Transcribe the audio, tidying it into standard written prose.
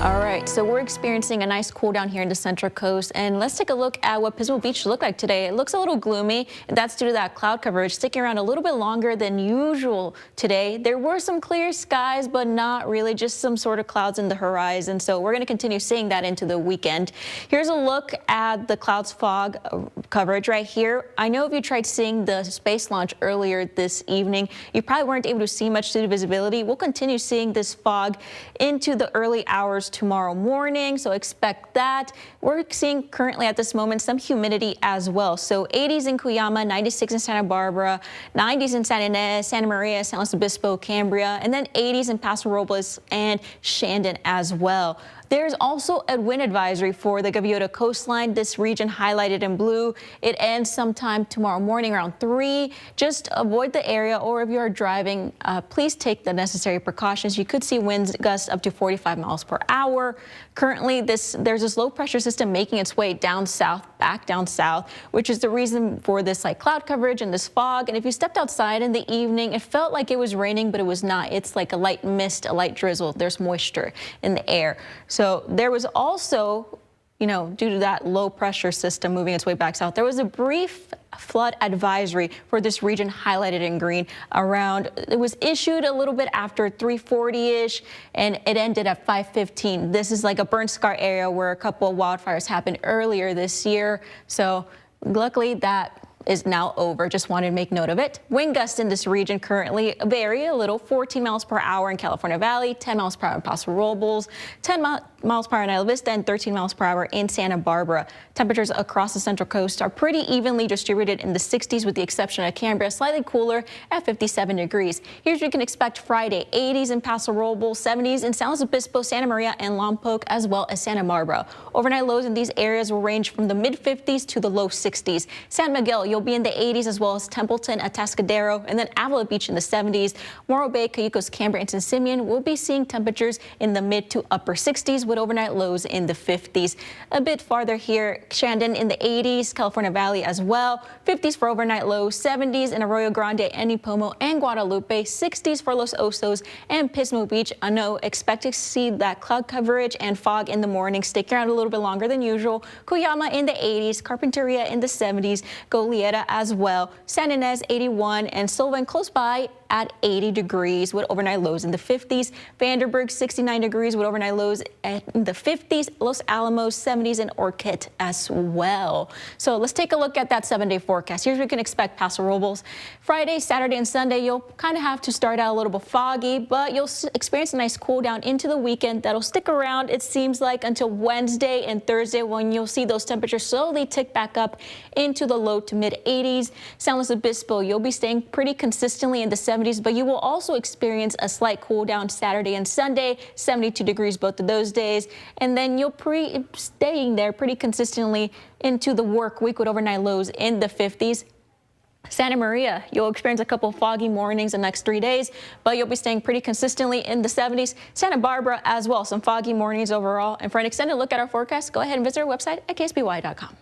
All right, so we're experiencing a nice cool down here in the Central Coast, and let's take a look at what Pismo Beach looked like today. It looks a little gloomy, and that's due to that cloud coverage sticking around a little bit longer than usual today. There were some clear skies, but not really, just some sort of clouds in the horizon. So we're going to continue seeing that into the weekend. Here's a look at the clouds fog coverage right here. I know if you tried seeing the space launch earlier this evening, you probably weren't able to see much due to visibility. We'll continue seeing this fog into the early hours tomorrow morning, so expect that. We're seeing currently at this moment some humidity as well. So 80s in Cuyama, 96 in Santa Barbara, 90s in San Ynez, Santa Maria, San Luis Obispo, Cambria, and then 80s in Paso Robles and Shandon as well. There's also a wind advisory for the Gaviota coastline. This region highlighted in blue. It ends sometime tomorrow morning around 3. Just avoid the area, or if you are driving, please take the necessary precautions. You could see winds gusts up to 45 miles per hour. Currently, there's this low pressure system making its way down south, back down south, which is the reason for this like cloud coverage and this fog. And if you stepped outside in the evening, it felt like it was raining, but it was not. It's like a light mist, a light drizzle. There's moisture in the air. So there was also, due to that low pressure system moving its way back south, there was a brief flood advisory for this region highlighted in green around. It was issued a little bit after 3:40-ish, and it ended at 5:15. This is like a burn scar area where a couple of wildfires happened earlier this year. So luckily that is now over. Just wanted to make note of it. Wind gusts in this region currently vary a little. 14 miles per hour in California Valley, 10 miles per hour in Paso Robles, 10 miles per hour in Isla Vista, and 13 miles per hour in Santa Barbara. Temperatures across the Central Coast are pretty evenly distributed in the 60s, with the exception of Cambria, slightly cooler at 57 degrees. Here's what you can expect Friday: 80s in Paso Robles, 70s in San Luis Obispo, Santa Maria, and Lompoc, as well as Santa Barbara. Overnight lows in these areas will range from the mid-50s to the low 60s. San Miguel, you'll be in the 80s, as well as Templeton, Atascadero, and then Avila Beach in the 70s. Morro Bay, Cayucos, Cambria, and San Simeon will be seeing temperatures in the mid to upper 60s with overnight lows in the 50s. A bit farther here, Shandon in the 80s, California Valley as well. 50s for overnight lows, 70s in Arroyo Grande, and Nipomo, and Guadalupe, 60s for Los Osos and Pismo Beach. I know, expect to see that cloud coverage and fog in the morning, sticking around a little bit longer than usual. Cuyama in the 80s, Carpinteria in the 70s, Goleta as well. San Ynez 81, and Sylvan close by at 80 degrees with overnight lows in the 50s. Vanderburg 69 degrees with overnight lows in the 50s. Los Alamos 70s, and Orchid as well. So let's take a look at that 7-day forecast. Here's what you can expect. Paso Robles, Friday, Saturday, and Sunday, you'll kind of have to start out a little bit foggy, but you'll experience a nice cool down into the weekend that'll stick around, it seems like, until Wednesday and Thursday, when you'll see those temperatures slowly tick back up into the low to mid 80s. San Luis Obispo, you'll be staying pretty consistently in the 70s, but you will also experience a slight cool down Saturday and Sunday, 72 degrees both of those days, and then you'll staying there pretty consistently into the work week with overnight lows in the 50s. Santa Maria, you'll experience a couple of foggy mornings the next 3 days, but you'll be staying pretty consistently in the 70s. Santa Barbara as well, some foggy mornings overall. And for an extended look at our forecast, go ahead and visit our website at ksby.com.